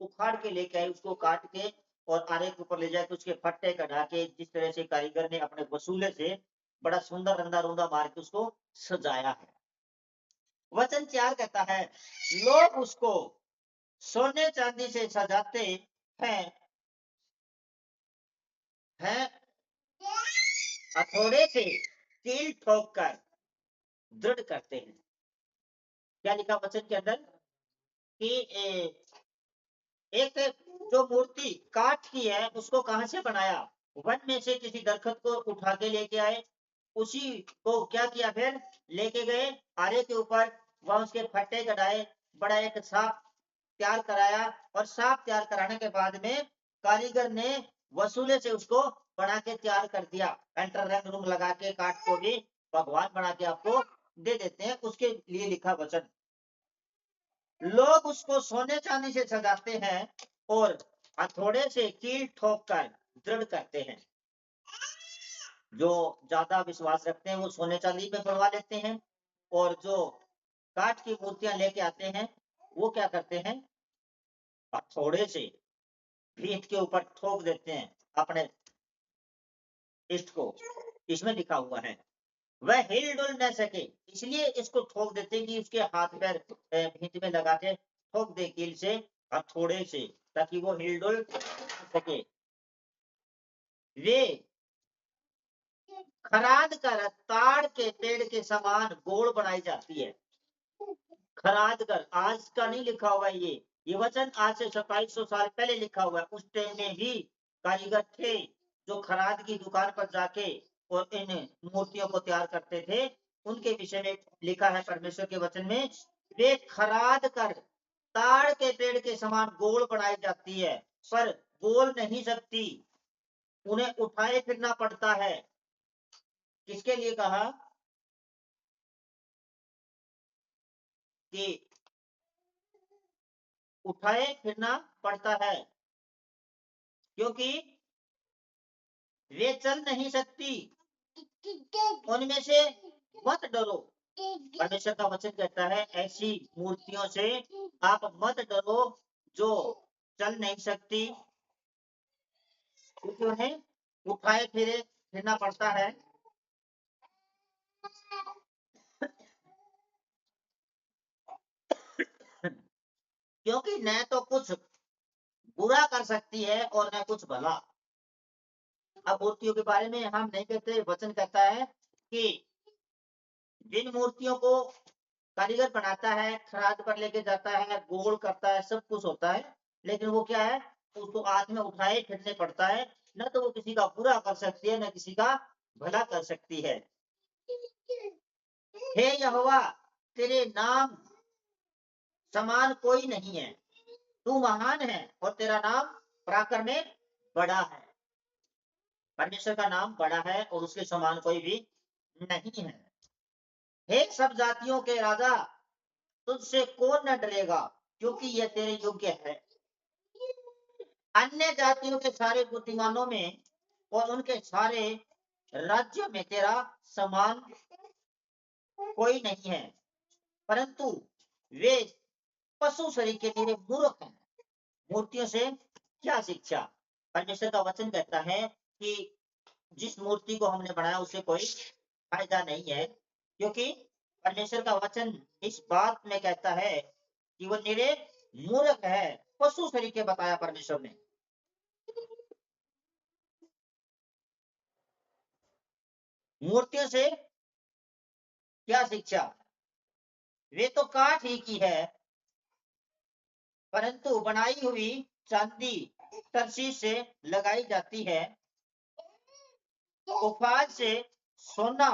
उखाड़ के लेके आए, उसको काट के और आरे के ऊपर ले जाके उसके फट्टे कटा के, जिस तरह से कारीगर ने अपने वसूले से बड़ा सुंदर रंगा-रुंगा मार के उसको सजाया है। वचन 4 कहता है, लोग उसको सोने-चांदी से सजाते हैं, हैं हथौड़े से कील ठोक कर दृढ़ करते हैं। क्या लिखा वचन के अंदर कि एक जो मूर्ति काठ की है, उसको कहाँ से बनाया? वन में से किसी दरख्त को उठा के लेके आए, उसी को क्या किया फिर? लेके गए आरे के ऊपर, वहाँ उसके फट्टे कढ़ाए, बड़ा एक साँप तैयार कराया और साँप तैयार कराने के बाद में कारीगर ने वसूले से उसको बना के तैयार कर दिया। एंटर रंग-रूंग लगा के काठ को भी भगवान बना के आपको दे देते हैं, उसके लिए लिखा वचन। लोग उसको सोने-चांदी से सजाते हैं और हथौड़े से कील ठोक कर दृढ़ करते हैं। जो ज़्यादा विश्वास रखते हैं, वो सोने-चांदी पे बनवा लेते हैं और जो काठ की मूर्तियाँ लेके आते हैं, वो क्या करते हैं? हथौड़े से पीठ के ऊपर ठोक देते हैं अपने इष्ट को। इसमें लिखा हुआ है, वह हिल-डुल न सके, इसलिए इसको ठोक देते हैं कि उसके हाथ-पैर पीठ में लगा के ठोक दें कील से, हथौड़े से, ताकि वो हिल-डुल न सके। वे खराद कर ताड़ के पेड़ के समान गोल बनाई जाती है। खराद कर, आज का नहीं लिखा हुआ है ये वचन आज से 2700 साल पहले लिखा हुआ है। उस टाइम में भी कारीगर थे, जो खराद की दुकान पर जाके और इन मूर्तियों को तैयार करते थे। उनके विषय में लिखा है परमेश्वर के वचन में, वे खराद कर ताड़ के पेड़ के समान गोल बनाई जाती है, पर बोल नहीं सकती, उन्हें उठाए फिरना पड़ता है। किसके लिए कहा? कि उठाए फिरना पड़ता है, क्योंकि वे चल नहीं सकती। उनमें से मत डरो। परमेश्वर का वचन कहता है, ऐसी मूर्तियों से आप मत डरो जो चल नहीं सकती, क्योंकि उन्हें उठाए फिरना पड़ता है। क्योंकि न तो कुछ बुरा कर सकती है और न कुछ भला। अब मूर्तियों के बारे में हम नहीं कहते, वचन कहता है कि जिन मूर्तियों को कारीगर बनाता है, खराद पर लेके जाता है, गोल करता है, सब कुछ होता है, लेकिन वो क्या है? उसको हाथ में उठाए फिरने पड़ता है। न तो वो किसी का बुरा कर सकती है, न किसी का भला कर सकती है। हे यहोवा, तेरे नाम समान कोई नहीं है। तू महान है और तेरा नाम पराक्रम में बड़ा है। परमेश्वर का नाम बड़ा है और उसके समान कोई भी नहीं है। हे सब जातियों के राजा, तुझसे कौन न डरेगा, क्योंकि यह तेरे योग्य है। अन्य जातियों के सारे बुद्धिमानों में और उनके सारे राज्यों में तेरा समान कोई नहीं है, परंतु वे पशु शरीर के लिए मूर्ख हैं। मूर्तियों से क्या शिक्षा? परमेश्वर का वचन कहता है कि जिस मूर्ति को हमने बनाया उससे कोई फायदा नहीं है, क्योंकि परमेश्वर का वचन इस बात में कहता है कि वो निरे मूर्ख है। पशु शरीर के बताया परमेश्वर ने। मूर्तियों से क्या शिक्षा? वे तो काठ ही की है, परंतु बनाई हुई चांदी तरशीश से लगाई जाती है। उफाज से सोना,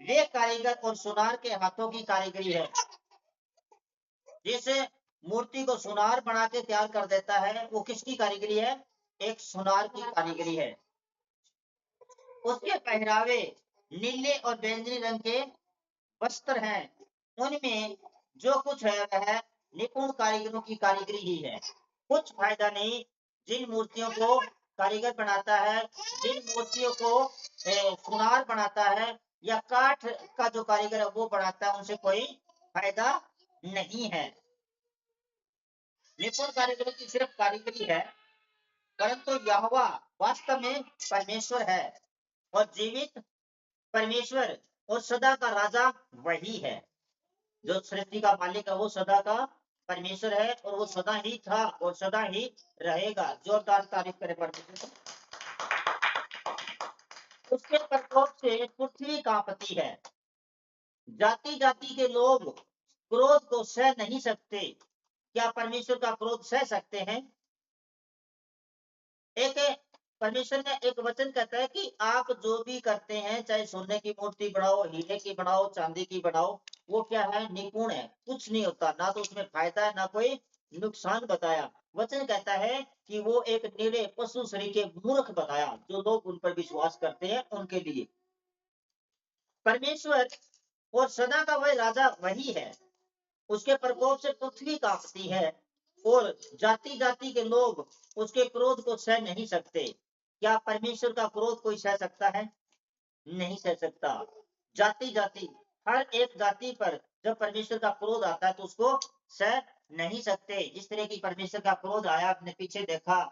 वे कारीगर और सुनार के हाथों की कारीगरी है। जिस मूर्ति को सुनार बना के तैयार कर देता है, वो किसकी कारीगरी है? एक सुनार की कारीगरी है। उसके पहरावे नीले और बैंगनी रंग के वस्त्र हैं। उनमें जो कुछ है वह निपुण कारीगरों की कारीगरी ही है। कुछ फायदा नहीं जिन मूर्तियों को कारीगर बनाता है, जिन मूर्तियों को सुनार बनाता है या काठ का जो कारीगर है वो बनाता है, उनसे कोई फायदा नहीं है। निपुण कारीगरी की सिर्फ कारीगरी है, परंतु यहोवा वास्तव में परमेश्वर है और जीवित परमेश्वर और सदा का राजा वही है। जो सृष्टि का मालिक है वो सदा का परमेश्वर है और वो सदा ही था और सदा ही रहेगा। जोरदार तारीफ करे परमेश्वर। उसके प्रकोप से पृथ्वी कांपती है, जाति जाति के लोग क्रोध को सह नहीं सकते। क्या परमेश्वर का क्रोध सह सकते हैं? एक परमेश्वर ने एक वचन कहता है कि आप जो भी करते हैं, चाहे सोने की मूर्ति बनाओ, हीरे की बनाओ, चांदी की बनाओ, वो क्या है? निपुण है, कुछ नहीं होता, ना तो उसमें फायदा है ना कोई नुकसान बताया। वचन कहता है कि वो एक निरे पशु सरीखे मूर्ख बताया, जो लोग उन पर विश्वास करते हैं उनके लिए। परमेश्वर और सदा का वह राजा वही है, उसके प्रकोप से पृथ्वी कांपती है और जाति जाति के लोग उसके क्रोध को सह नहीं सकते। क्या परमेश्वर का क्रोध कोई सह सकता है? नहीं सह सकता। जाति जाति, हर एक जाति पर जब परमेश्वर का क्रोध आता है तो उसको सह नहीं सकते। जिस तरह की परमेश्वर का क्रोध आया, आपने पीछे देखा,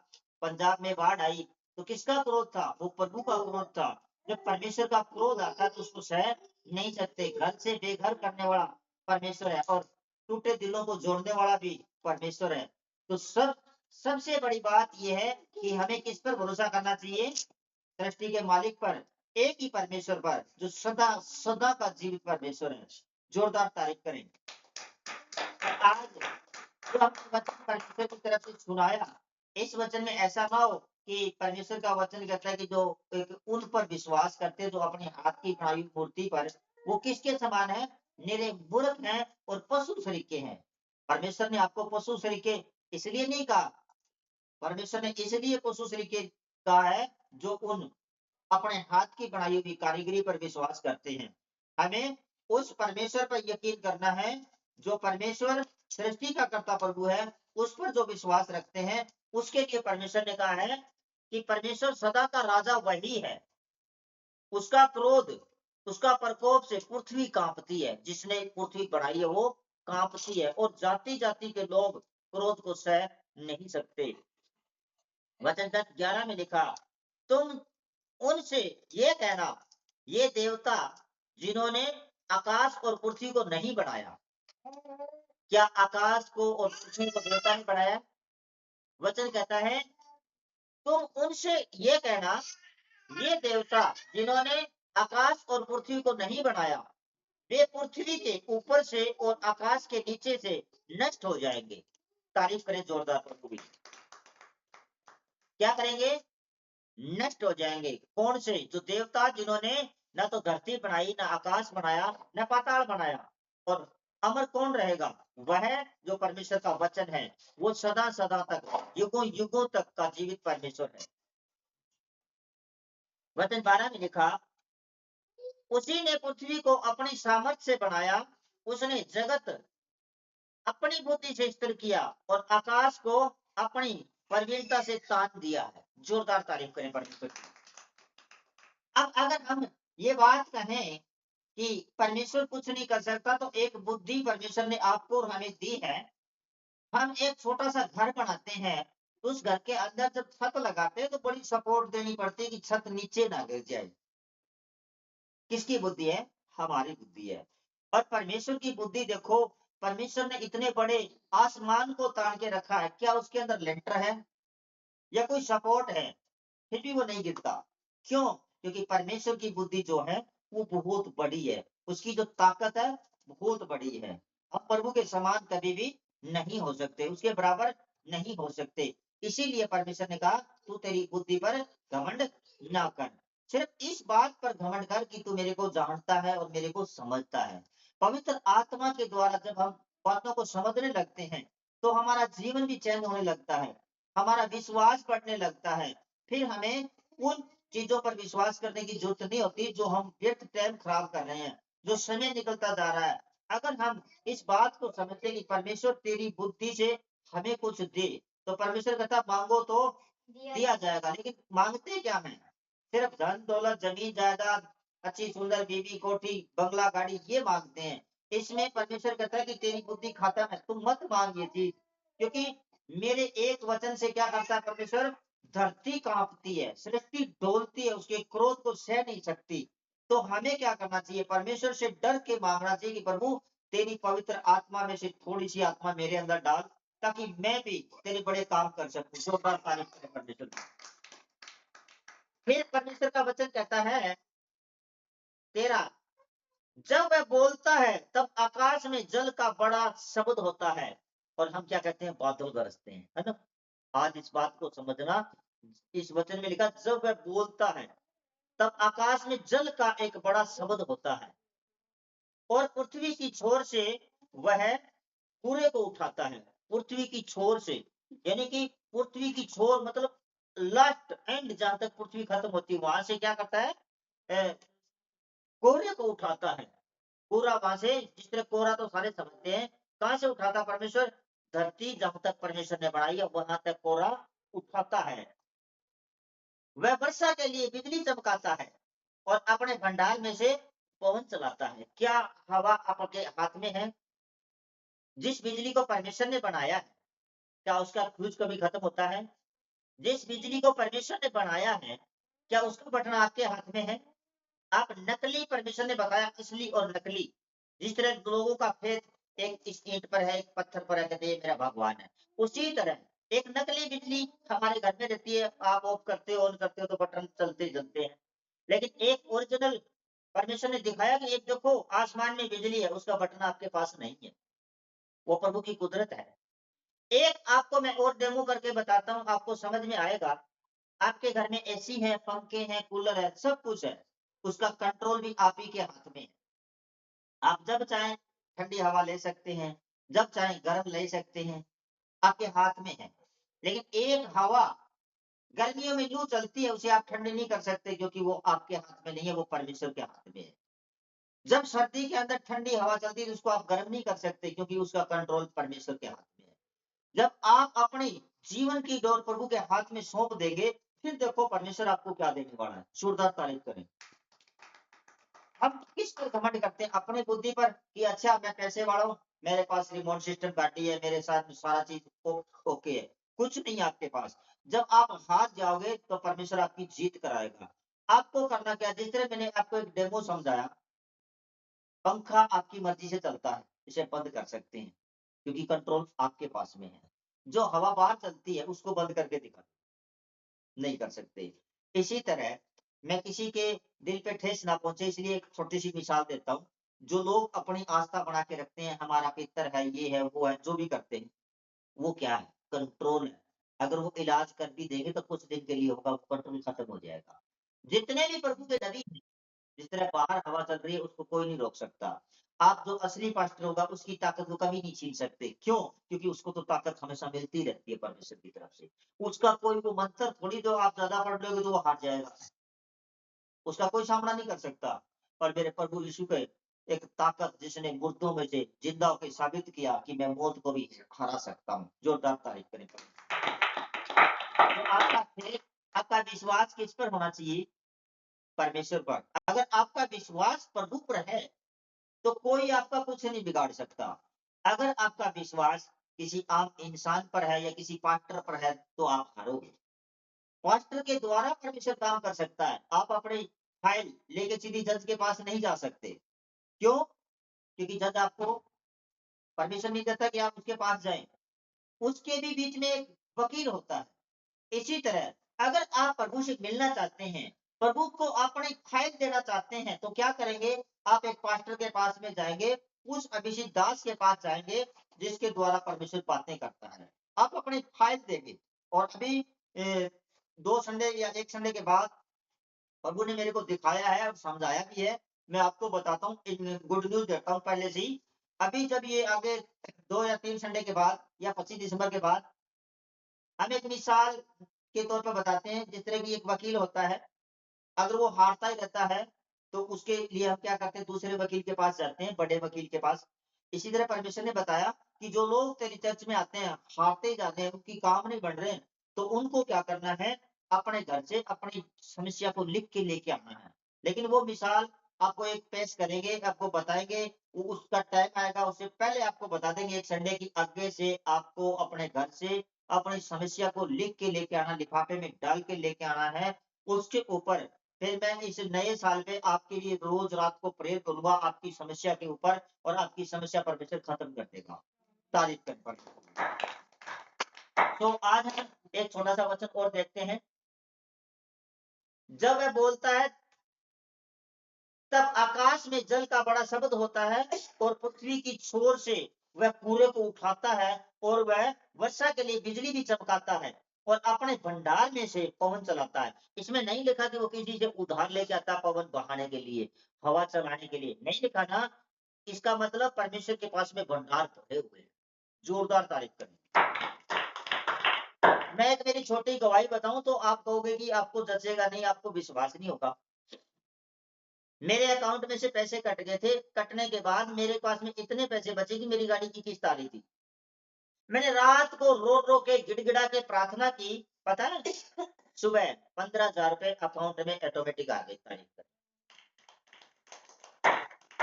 पंजाब में बाढ़ आई तो किसका क्रोध था? वो प्रभु का क्रोध था। जब परमेश्वर का क्रोध आता है तो उसको सह नहीं सकते। घर से बेघर करने वाला परमेश्वर है और टूटे दिलों को जोड़ने वाला भी परमेश्वर है। तो सबसे बड़ी बात यह है कि हमें किस पर भरोसा करना चाहिए? सृष्टि के मालिक पर, एक ही परमेश्वर पर, जो सदा सदा का जीवित परमेश्वर है। जोरदार तारीफ करें। आज जो हमने वचन परमेश्वर की तरफ से सुनाया, इस वचन में ऐसा ना हो कि परमेश्वर का वचन कहता है कि जो उन पर विश्वास करते हैं, जो अपने हाथ की बनाई हुई मूर्ति पर, वो किसके समान है? निरे मूर्ख हैं और पशु सरीखे हैं। परमेश्वर ने आपको पशु सरीखे इसलिए नहीं कहा, परमेश्वर ने इसलिए पशु सरीखे कहा है जो उन अपने हाथ की बनाई हुई कारीगरी पर विश्वास करते हैं। हमें उस परमेश्वर पर यकीन करना है जो परमेश्वर सृष्टि का कर्ता प्रभु है। उस पर जो विश्वास रखते हैं उसके लिए परमेश्वर ने कहा है कि परमेश्वर सदा का राजा वही है। उसका क्रोध, उसका प्रकोप से पृथ्वी कांपती है। जिसने पृथ्वी बनाई है वो कांपती है और जाति जाति के लोग क्रोध को सह नहीं सकते। वचन 10:11 में लिखा, तुम उनसे ये कहना, ये देवता जिन्होंने आकाश और पृथ्वी को नहीं बनाया। क्या आकाश को और पृथ्वी को देवता ने बनाया? वचन कहता है तुम उनसे ये कहना, ये देवता जिन्होंने आकाश और पृथ्वी को नहीं बनाया, वे पृथ्वी के ऊपर से और आकाश के नीचे से नष्ट हो जाएंगे। तारीफ करें जोरदार प्रभु की। क्या करेंगे? नष्ट हो जाएंगे। कौन से? जो देवता जिन्होंने न तो धरती बनाई, न आकाश बनाया, न पाताल बनाया। और अमर कौन रहेगा? वह जो परमेश्वर का वचन है, वो सदा सदा तक, युगों युगों तक का जीवित परमेश्वर है। वचन 12 में लिखा, उसी ने पृथ्वी को अपनी सामर्थ्य से बनाया, उसने जगत अपनी बुद्धि से स्थिर किया और आकाश को अपनी प्रवीणता से तान दिया है। जोरदार तारीफ करें परमेश्वर की। अब अगर हम ये बात कहें कि परमेश्वर कुछ नहीं कर सकता, तो एक बुद्धि परमेश्वर ने आपको और हमें दी है। हम एक छोटा सा घर बनाते हैं, तो उस घर के अंदर जब छत लगाते हैं तो बड़ी सपोर्ट देनी पड़ती है कि छत नीचे ना गिर जाए। किसकी बुद्धि है? हमारी बुद्धि है। और परमेश्वर की बुद्धि देखो, परमेश्वर ने इतने बड़े आसमान को तान के रखा है, क्या उसके अंदर लेंटर है या कोई सपोर्ट है? फिर भी वो नहीं गिरता। क्यों? क्योंकि परमेश्वर की बुद्धि जो है वो बहुत बड़ी है, उसकी जो ताकत है बहुत बड़ी है। हम प्रभु के समान कभी भी नहीं हो सकते, उसके बराबर नहीं हो सकते। इसीलिए परमेश्वर ने कहा तू तेरी बुद्धि पर घमंड ना कर, सिर्फ इस बात पर घमंड कर कि तू मेरे को जानता है और मेरे को समझता है। पवित्र आत्मा के द्वारा जब हम बातों को समझने लगते हैं तो हमारा जीवन भी चेंज होने लगता है, हमारा विश्वास बढ़ने लगता है। फिर हमें उन चीजों पर विश्वास करने की जरूरत नहीं होती जो हम व्यर्थ टाइम खराब कर रहे हैं, जो समय निकलता जा रहा है। अगर हम इस बात को समझते कि परमेश्वर तेरी बुद्धि से हमें कुछ दे, तो परमेश्वर कहता मांगो तो दिया जाएगा। लेकिन मांगते क्या है? सिर्फ धन दौलत, जमीन जायदाद, अच्छी सुंदर बीवी, कोठी, बंगला, गाड़ी, ये मांगते हैं। इसमें परमेश्वर कहता है कि तेरी बुद्धि खत्म है, तुम मत मांग ये चीज। क्योंकि मेरे एक वचन से क्या करता है परमेश्वर? धरती कांपती है, सृष्टि डोलती है, उसके क्रोध को सह नहीं सकती। तो हमें क्या करना चाहिए? परमेश्वर से डर के मांगना चाहिए कि प्रभु तेरी पवित्र आत्मा में से थोड़ी सी आत्मा मेरे अंदर डाल, ताकि मैं भी तेरे बड़े काम कर सकूं। जोरदार तारीफ करें परमेश्वर की। फिर परमेश्वर का वचन कहता है 13, जब वह बोलता है तब आकाश में जल का बड़ा शब्द होता है और हम क्या कहते हैं? बादल गरजते हैं, है ना? आज इस बात को समझना, इस वचन में लिखा जब वह बोलता है तब आकाश में जल का एक बड़ा शब्द होता है और पृथ्वी की छोर से वह पूरे को उठाता है। पृथ्वी की छोर से, यानी कि पृथ्वी की छोर मतलब लास्ट एंड, जहां तक पृथ्वी खत्म होती है वहां से क्या करता है? अ, कोहरे को उठाता है। कोहरा वहां से, जिस तरह कोहरा तो सारे समझते हैं, कहां से उठाता परमेश्वर? धरती जहां तक परमेश्वर ने बनाई है वहां तक कोहरा उठाता है। वह वर्षा के लिए बिजली चमकाता है और अपने भंडार में से पवन चलाता है। क्या हवा आपके हाथ में है? जिस बिजली को परमेश्वर ने बनाया है, क्या उसका फ्यूज कभी खत्म होता है? जिस बिजली को परमेश्वर ने बनाया है, क्या उसका बटन आपके हाथ में है? आप नकली, परमेश्वर ने बताया असली और नकली। जिस तरह लोगों का फेथ एक इस ईंट पर है, एक पत्थर पर है, कहते ये मेरा भगवान है। उसी तरह एक नकली बिजली हमारे घर में रहती है, आप ऑफ करते हो, ऑन करते हो तो बटन चलते जलते हैं। लेकिन एक ओरिजिनल परमेश्वर ने दिखाया कि एक देखो आसमान में बिजली है, उसका बटन आपके पास नहीं है। वो प्रभु की कुदरत है। एक आपको मैं और डेमो करके बताता हूँ, आपको समझ में आएगा। आपके घर में एसी है, पंखे हैं, कूलर है, सब कुछ है। उसका कंट्रोल भी आप ही के हाथ में है। आप जब चाहें ठंडी हवा ले सकते हैं, जब चाहें गर्म ले सकते हैं, आपके हाथ में है। लेकिन एक हवा गर्मियों में लू चलती है, उसे आप ठंडी नहीं कर सकते क्योंकि वो आपके हाथ में नहीं है, वो परमेश्वर के हाथ में है। जब सर्दी के अंदर ठंडी हवा चलती है तो उसको आप गर्म नहीं कर सकते क्योंकि उसका कंट्रोल परमेश्वर के हाथ में है। जब आप अपने जीवन की डोर प्रभु के हाथ में सौंप देंगे, फिर देखो परमेश्वर आपको क्या देने वाला है। जोरदार तारीफ करें। हम किस पर घमंड करते हैं? अपने बुद्धि पर कि अच्छा मैं पैसे वाला हूँ, मेरे पास रिमोट सिस्टम गाड़ी है, मेरे साथ सारा चीज ओके है। कुछ नहीं है आपके पास। जब आप हाथ जाओगे तो परमेश्वर आपकी जीत कराएगा। आपको करना क्या? जिस तरह मैंने आपको एक डेमो समझाया, पंखा आपकी मर्जी से चलता है, इसे बंद कर सकते हैं क्योंकि कंट्रोल आपके पास में है। जो हवा बाहर चलती है उसको बंद करके दिखा, नहीं कर सकते। इसी तरह मैं किसी के दिल पे ठेस ना पहुंचे इसलिए एक छोटी सी मिसाल देता हूँ। जो लोग अपनी आस्था बना के रखते हैं, हमारा पितर है, ये है, वो है, जो भी करते हैं, वो क्या है? कंट्रोल है। अगर वो इलाज कर भी देंगे तो कुछ दिन के लिए होगा, वो कंट्रोल खत्म हो जाएगा। जितने भी प्रभु के नबी हैं, जिस तरह बाहर हवा चल रही है उसको कोई नहीं रोक सकता। आप जो असली पास्टर होगा उसकी ताकत को कभी नहीं छीन सकते। क्यों? क्योंकि उसको तो ताकत हमेशा मिलती रहती है परमेश्वर की तरफ से। उसका कोई वो मंत्र थोड़ी जो आप ज्यादा पढ़ लोगे तो वो हार जाएगा। उसका कोई सामना नहीं कर सकता। पर मेरे प्रभु यीशु के एक ताकत जिसने मुर्दों में से जिंदा होकर साबित किया कि मैं मौत को भी हरा सकता हूँ। जोरदार तारीफ करें प्रभु। तो आपका faith, आपका विश्वास किस पर होना चाहिए? परमेश्वर पर। अगर आपका विश्वास प्रभु पर है तो कोई आपका कुछ नहीं बिगाड़ सकता। अगर आपका विश्वास किसी आम इंसान पर है या किसी पास्टर पर है तो आप हारोगे। पास्टर के द्वारा परमेश्वर काम कर सकता है। आप अपनी फाइल लेके सीधी जज के पास नहीं जा सकते। क्यों? क्योंकि जज आपको परमिशन नहीं देता कि आप उसके पास जाएं। उसके भी बीच में एक वकील होता है। इसी तरह अगर आप प्रभु से मिलना चाहते हैं, प्रभु को अपनी फाइल देना चाहते हैं, तो क्या करेंगे? आप एक पास्टर के पास में जाएंगे, उस अभिषेक दास के पास जाएंगे, जिसके द्वारा परमेश्वर बातें करता है। आप अपनी फाइल देंगे और अभी 2 संडे या 1 संडे के बाद प्रभु ने मेरे को दिखाया है और समझाया भी है। मैं आपको बताता हूँ, एक गुड न्यूज़ देता हूँ पहले से ही। अभी जब ये आगे 2 या 3 संडे के बाद या 25 दिसंबर के बाद हम एक मिसाल के तौर पर बताते हैं, जिस तरह की एक वकील होता है, अगर वो हारता ही रहता है, तो उसके लिए हम क्या करते हैं? दूसरे वकील के पास जाते हैं, बड़े वकील के पास। इसी तरह परमेश्वर ने बताया कि जो लोग तेरी चर्च में आते हैं, हारते ही जाते हैं, उनकी काम नहीं बढ़ रहे हैं, तो उनको क्या करना है? अपने घर से अपनी समस्या को लिख के लेके आना है। लेकिन वो मिसाल आपको एक पेश करेंगे, आपको बताएँगे, वो उसका टाइम आएगा, उससे पहले आपको बता देंगे 1 संडे की आगे से आपको अपने घर से अपनी समस्या को लिख के लेके आना, लिफाफे में डाल के लेके आना है। उसके ऊपर फिर मैं इस नए साल में आपके लिए रोज रात को प्रेयर करूंगा आपकी समस्या के ऊपर, और आपकी समस्या परमेश्वर खत्म कर देगा। तारीफ कर पड़। तो आज हम एक छोटा सा वचन और देखते हैं। जब वह बोलता है तब आकाश में जल का बड़ा शब्द होता है और पृथ्वी की छोर से वह पूरे को उठाता है और वह वर्षा के लिए बिजली भी चमकाता है और अपने भंडार में से पवन चलाता है। इसमें नहीं लिखा कि वो किसी से उधार लेके आता है पवन बहाने के लिए, हवा चलाने के लिए नहीं लिखा ना। इसका मतलब परमेश्वर के पास में भंडार भरे हुए हैं। जोरदार तारीफ करें। मैं एक मेरी छोटी गवाही बताऊं तो आप कहोगे कि आपको जचेगा नहीं, आपको विश्वास नहीं होगा। मेरे अकाउंट में से पैसे कट गए थे। कटने के बाद मेरे पास में इतने पैसे बचे कि मेरी गाड़ी की किस्त आ रही थी। मैंने रात को रो रो के गिड़गिड़ा के प्रार्थना की, पता है सुबह 15,000 रुपए अकाउंट में ऑटोमेटिक आ गई। तारीफ कर।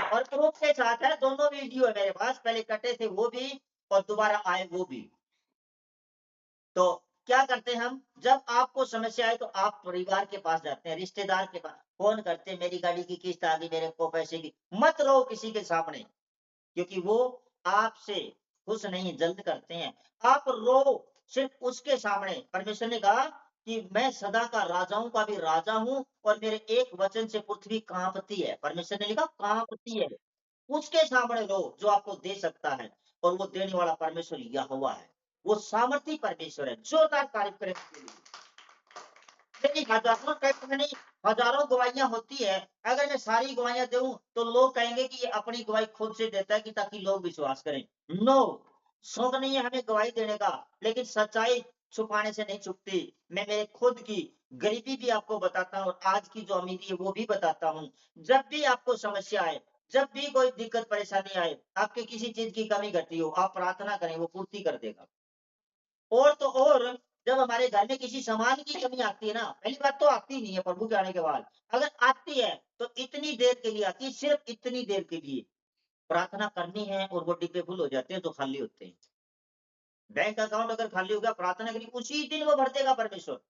और प्रूफ के साथ है, दोनों वीडियो है मेरे पास, पहले कटे थे वो भी और दोबारा आए वो भी। तो क्या करते हैं हम, जब आपको समस्या आए तो आप परिवार के पास जाते हैं, रिश्तेदार के पास फोन करते हैं, मेरी गाड़ी की किस्त आ गई, मेरे को पैसे की। मत रो किसी के सामने, क्योंकि वो आपसे खुश नहीं, जल्द करते हैं। आप रो सिर्फ उसके सामने। परमेश्वर ने कहा कि मैं सदा का राजाओं का भी राजा हूं और मेरे एक वचन से पृथ्वी कांपती है। परमेश्वर ने लिखा कांपती है। उसके सामने रो जो आपको दे सकता है, और वो देने वाला परमेश्वर यहोवा है। वो सामर्थी परमेश्वर है। जोरदार तारीफ करें उसके लिए। मेरी हजारों नहीं, हजारों गवाहियां होती है। अगर मैं सारी गवाहियां दूं तो लोग कहेंगे कि ये अपनी गवाही खुद से देता है कि ताकि लोग विश्वास करें। नो, शौक नहीं है हमें गवाही देने का, लेकिन सच्चाई छुपाने से नहीं छुपती। मैं मेरे खुद की गरीबी भी आपको बताता हूँ और आज की जो अमीरी है वो भी बताता हूँ। जब भी आपको समस्या आए, जब भी कोई दिक्कत परेशानी आए, आपके किसी चीज की कमी घटी हो, आप प्रार्थना करें, वो पूर्ति कर देगा। और तो और, जब हमारे घर में किसी सामान की कमी आती है ना, पहली बात तो आती नहीं है प्रभु के आने के बाद। अगर आती है तो इतनी देर के लिए आती है, सिर्फ इतनी देर के लिए। प्रार्थना करनी है और वो डिब्बे फुल हो जाते हैं तो खाली होते हैं। बैंक अकाउंट अगर खाली हो गया, प्रार्थना के लिए उसी दिन वो भर देगा परमेश्वर।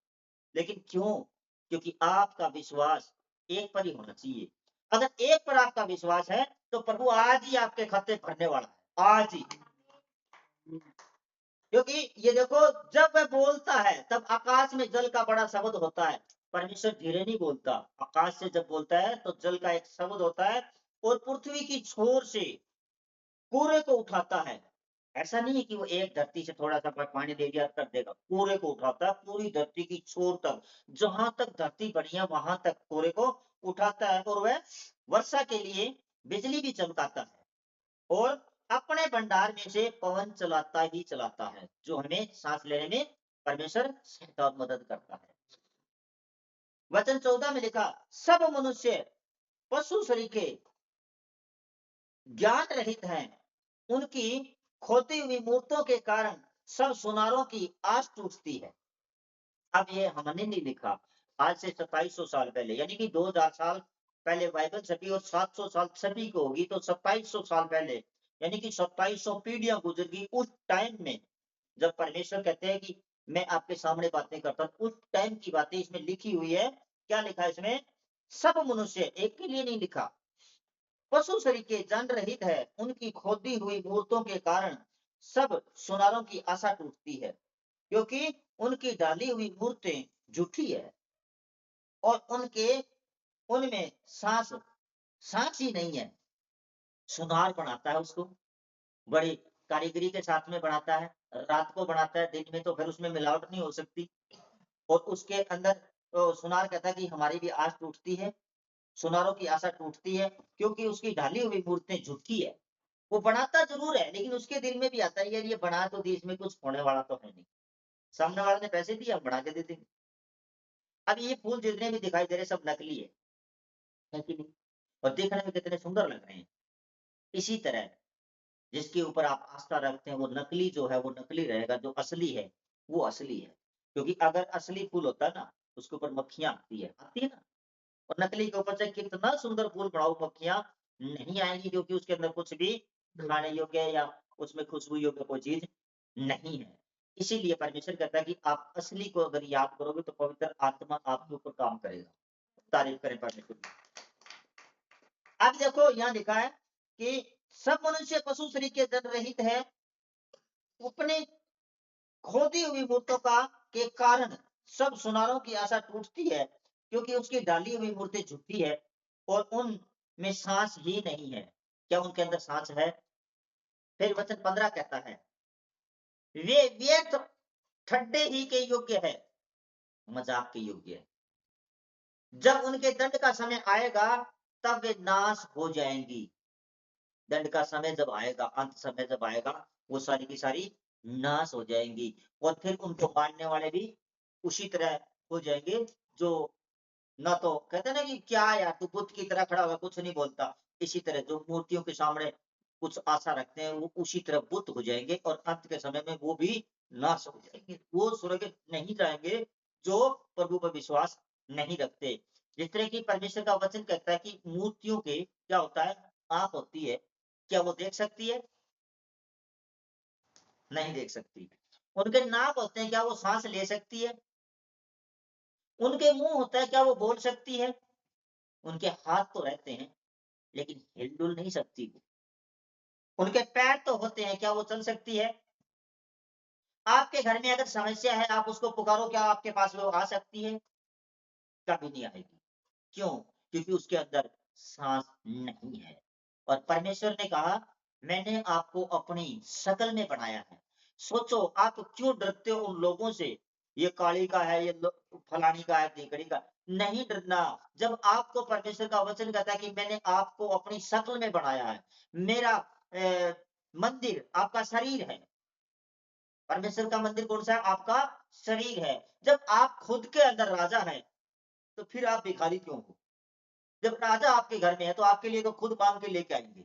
लेकिन क्यों? क्योंकि आपका विश्वास एक पर ही होना चाहिए। अगर एक पर आपका विश्वास है तो प्रभु आज ही आपके खाते भरने वाला है, आज ही। क्योंकि ये देखो, जब वह बोलता है तब आकाश में जल का बड़ा शब्द होता है। परमेश्वर धीरे नहीं बोलता। आकाश से जब बोलता है तो जल का एक शब्द होता है और पृथ्वी की छोर से पूरे को उठाता है। ऐसा नहीं है कि वो एक धरती से थोड़ा सा पानी दे दिया कर देगा, पूरे को उठाता है, पूरी धरती की छोर तक, जहां तक धरती बनी है वहां तक पूरे को उठाता है। और वह वर्षा के लिए बिजली भी चमकाता है और अपने भंडार में से पवन चलाता ही चलाता है, जो हमें सांस लेने में परमेश्वर सहायता और मदद करता है। वचन 14 में लिखा, सब मनुष्य पशु सरीखे ज्ञान रहित हैं, उनकी खोदी हुई मूर्तों के कारण सब सुनारों की आस टूटती है। अब ये हमने नहीं लिखा, आज से 2700 साल पहले, यानी कि 2000 साल पहले बाइबल छपी और 700 साल सभी को होगी, तो 2700 साल पहले, यानी कि 2700 पीढ़ियां गुजर गई। उस टाइम में जब परमेश्वर कहते हैं कि मैं आपके सामने बातें करता हूं, उस टाइम की बातें इसमें लिखी हुई है। क्या लिखा है इसमें? सब मनुष्य, एक के लिए नहीं लिखा। पशु सरीखे जन रहित है, उनकी खोदी हुई मूर्तों के कारण सब सुनारों की आशा टूटती है, क्योंकि उनकी डाली हुई मूर्तें झूठी है और उनमें सांस सांस ही नहीं है। सुनार बनाता है उसको, बड़ी कारीगरी के साथ में बनाता है। रात को बनाता है, दिन में तो फिर उसमें मिलावट नहीं हो सकती। और उसके अंदर सुनार कहता है कि हमारी भी आस टूटती है, सुनारों की आशा टूटती है, क्योंकि उसकी ढाली हुई मूर्तें झूठी है। वो बनाता जरूर है, लेकिन उसके दिल में भी आता है यार ये बना तो दी, इसमें कुछ होने वाला तो है नहीं। सामने वाले ने पैसे दिए, हम बना के दे देंगे। अब ये फूल जितने भी दिखाई दे रहे सब नकली है कि नहीं? और देखने में कितने सुंदर लग रहे हैं। इसी तरह जिसके ऊपर आप आस्था रखते हैं वो नकली जो है वो नकली रहेगा, जो असली है वो असली है। क्योंकि अगर असली फूल होता है ना, उसके ऊपर मक्खियां आती है ना, और नकली के ऊपर से कितना सुंदर फूल बनाओ, मक्खियां नहीं आएंगी, क्योंकि उसके अंदर कुछ भी खाने योग्य या उसमें खुशबू योग्य कोई चीज नहीं है। इसीलिए परमेश्वर कहता है कि आप असली को अगर याद करोगे तो पवित्र आत्मा आपके ऊपर काम करेगा। तारीफ करें परमेश्वर की। अब देखो यहाँ लिखा है कि सब मनुष्य पशु शरीर के दंड रहित है, अपने खोदी हुई मूर्तों का के कारण सब सुनारों की आशा टूटती है, क्योंकि उसकी डाली हुई मूर्ति झुकती है और उनमें सांस ही नहीं है। क्या उनके अंदर सांस है? फिर वचन 15 कहता है, वे व्यर्थ ठड्डे ही के योग्य है, मजाक के योग्य है। जब उनके दंड का समय आएगा तब वे नाश हो जाएंगी। दंड का समय जब आएगा, अंत समय जब आएगा, वो सारी की सारी नाश हो जाएंगी और फिर उनको मानने वाले भी उसी तरह हो जाएंगे, जो ना तो कहते हैं ना कि क्या यार तू बुद्ध की तरह खड़ा हुआ कुछ नहीं बोलता, इसी तरह जो मूर्तियों के सामने कुछ आशा रखते हैं वो उसी तरह बुद्ध हो जाएंगे और अंत के समय में वो भी नाश हो जाएंगे। वो स्वर्ग नहीं जाएंगे जो प्रभु पर विश्वास नहीं रखते। जिस तरह की परमेश्वर का वचन कहता है कि मूर्तियों के क्या होता है, आंख होती है, क्या वो देख सकती है? नहीं देख सकती। उनके नाक होते हैं, क्या वो सांस ले सकती है? उनके मुंह होता है, क्या वो बोल सकती है? उनके हाथ तो रहते हैं लेकिन हिल-डुल नहीं सकती वो। उनके पैर तो होते हैं, क्या वो चल सकती है? आपके घर में अगर समस्या है, आप उसको पुकारो, क्या आपके पास वो आ सकती है? कभी नहीं आएगी। क्यों? क्योंकि उसके अंदर साँस नहीं है। और परमेश्वर ने कहा, मैंने आपको अपनी शकल में बनाया है। सोचो, आप क्यों डरते हो उन लोगों से? ये काली का है, ये लो फलानी का है, ढिकड़ी का। नहीं डरना। जब आपको परमेश्वर का वचन कहता है कि मैंने आपको अपनी शकल में बनाया है। मेरा मंदिर आपका शरीर है। परमेश्वर का मंदिर कौन-सा है? आपका शरीर है। जब आप खुद के अंदर राजा हैं, तो फिर आप भिखारी क्यों हो? जब राजा आपके घर में है तो आपके लिए तो खुद मांग के लेके आएंगे।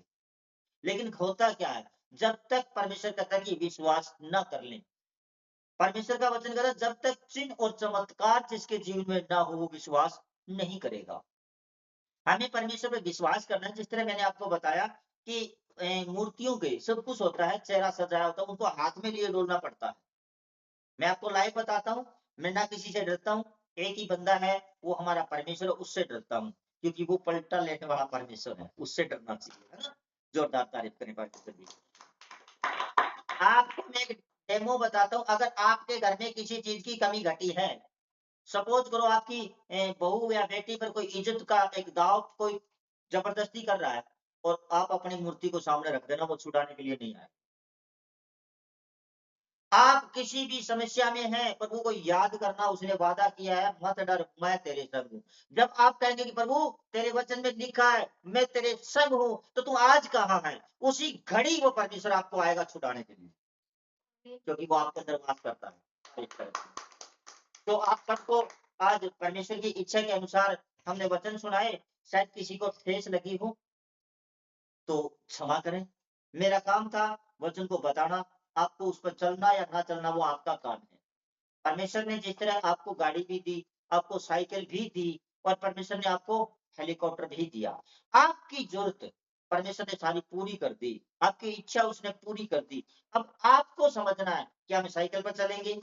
लेकिन होता क्या है, जब तक परमेश्वर कहता है कि विश्वास न कर लें, परमेश्वर का वचन कहता है जब तक चिन्ह और चमत्कार जिसके जीवन में ना हो वो विश्वास नहीं करेगा। हमें परमेश्वर पे विश्वास करना है, जिस तरह मैंने आपको बताया कि मूर्तियों के सब कुछ होता है, चेहरा सजाया होता है, उनको हाथ में लिए डोलना पड़ता है। मैं आपको लाइव बताता हूँ, मैं ना किसी से डरता हूँ, एक ही बंदा है, वो हमारा परमेश्वर है, उससे डरता हूँ, क्योंकि वो पलटा लेने वाला परमेश्वर है, उससे डरना चाहिए, है ना? जोरदार तारीफ करें परमेश्वर की। आपको मैं एक डेमो बताता हूँ, अगर आपके घर में किसी चीज की कमी घटी है, सपोज करो आपकी बहू या बेटी पर कोई इज्जत का एक दाव कोई जबरदस्ती कर रहा है और आप अपनी मूर्ति को सामने रख देना, वो छुड़ाने के लिए नहीं आए। आप किसी भी समस्या में हैं, प्रभु को याद करना, उसने वादा किया है, मत डर, मैं तेरे संग हूँ। जब आप कहेंगे कि प्रभु तेरे वचन में लिखा है, मैं तेरे संग हूँ, तो तू आज कहाँ है? उसी घड़ी वो परमेश्वर आपको आएगा छुड़ाने के लिए, क्योंकि वो आपके अंदर वास करता है। एक तरह से। तो आप सबको आज परमेश्वर की इच्छा के अनुसार हमने वचन सुनाए, शायद किसी को ठेस लगी हो, तो क्षमा करें। मेरा काम था वचन को बताना, आपको उस पर चलना या ना चलना वो आपका काम है। परमेश्वर ने जिस तरह आपको गाड़ी भी दी, आपको साइकिल भी दी और परमेश्वर ने आपको हेलीकॉप्टर भी दिया। आपकी ज़रूरत परमेश्वर ने सारी पूरी कर दी, आपकी इच्छा उसने पूरी कर दी। अब आपको समझना है कि हम साइकिल पर चलेंगे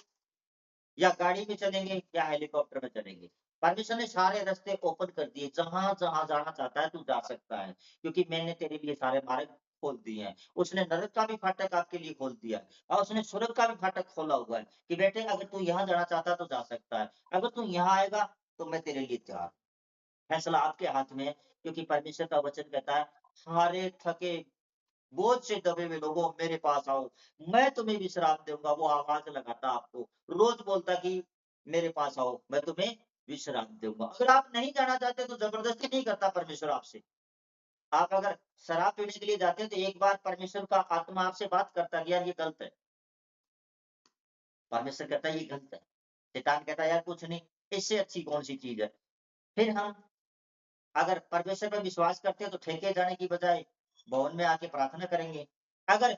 या गाड़ी में चलेंगे या हेलीकॉप्टर में चलेंगे। परमेश्वर ने सारे रास्ते ओपन कर दिए, जहाँ-जहाँ जाना चाहता है तू जा सकता है, क्योंकि मैंने तेरे लिए सारे मार्ग खोल दिए हैं। उसने नरक का भी फाटक आपके लिए खोल दिया है और उसने स्वर्ग का भी फाटक खोला हुआ है कि बेटे अगर तू यहाँ जाना चाहता है तो जा सकता है। अगर तू यहाँ आएगा तो मैं तेरे लिए तैयार हूँ। फैसला आपके हाथ में है, क्योंकि परमेश्वर का वचन कहता है, हारे थके बोझ से दबे हुए लोगों मेरे पास आओ, मैं तुम्हें विश्राम दूँगा। वो आवाज़ लगाता आपको, रोज़ बोलता कि मेरे पास आओ, मैं तुम्हें विश्राम दूँगा। अगर आप नहीं जाना चाहते तो ज़बरदस्ती नहीं करता परमेश्वर आपसे। आप अगर शराब पीने के लिए जाते हैं तो एक बार परमेश्वर का आत्मा आपसे बात करता है कि यार ये गलत है। परमेश्वर कहता है ये गलत है। शैतान कहता है यार कुछ नहीं, इससे अच्छी कौन-सी चीज़ है। फिर हम अगर परमेश्वर पे विश्वास करते हैं तो ठेके जाने की बजाय भवन में आके प्रार्थना करेंगे। अगर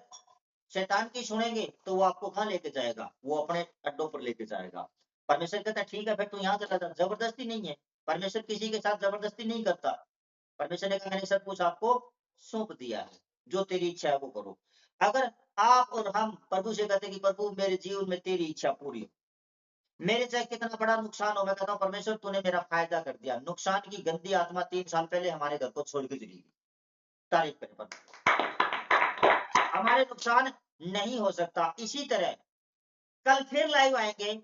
शैतान की सुनेंगे तो वो आपको कहाँ लेके जाएगा? वो अपने अड्डों पर लेके जाएगा। परमेश्वर कहता है ठीक है फिर तू यहाँ चला जा, ज़बरदस्ती नहीं है। परमेश्वर किसी के साथ ज़बरदस्ती नहीं करता। परमेश्वर ने कहा मैंने सब कुछ आपको सौंप दिया है, जो तेरी इच्छा है वो करो। अगर आप और हम प्रभु से कहते हैं कि प्रभु मेरे जीवन में तेरी इच्छा पूरी हो। मेरे चाहे कितना बड़ा नुकसान हो, मैं कहता हूँ परमेश्वर तूने मेरा फायदा कर दिया। नुकसान की गंदी आत्मा 3 साल पहले हमारे घर को छोड़ के चली गई। तारीफ करें परमेश्वर। हमारे नुकसान नहीं हो सकता। इसी तरह कल फिर लाइव आएँगे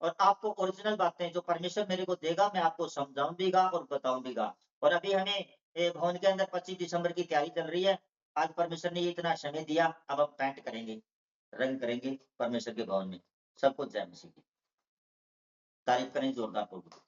और आपको ओरिजिनल बातें जो परमेश्वर मेरे को देगा, मैं आपको समझाऊँगा और बताऊँगा। और अभी हमें भवन के अंदर 25 दिसंबर की तैयारी चल रही है। आज परमेश्वर ने ये इतना समय दिया, अब हम पेंट करेंगे, रंग करेंगे परमेश्वर के भवन में। सबको जय मसीह की। तारीफ करें जोरदार प्रभु की।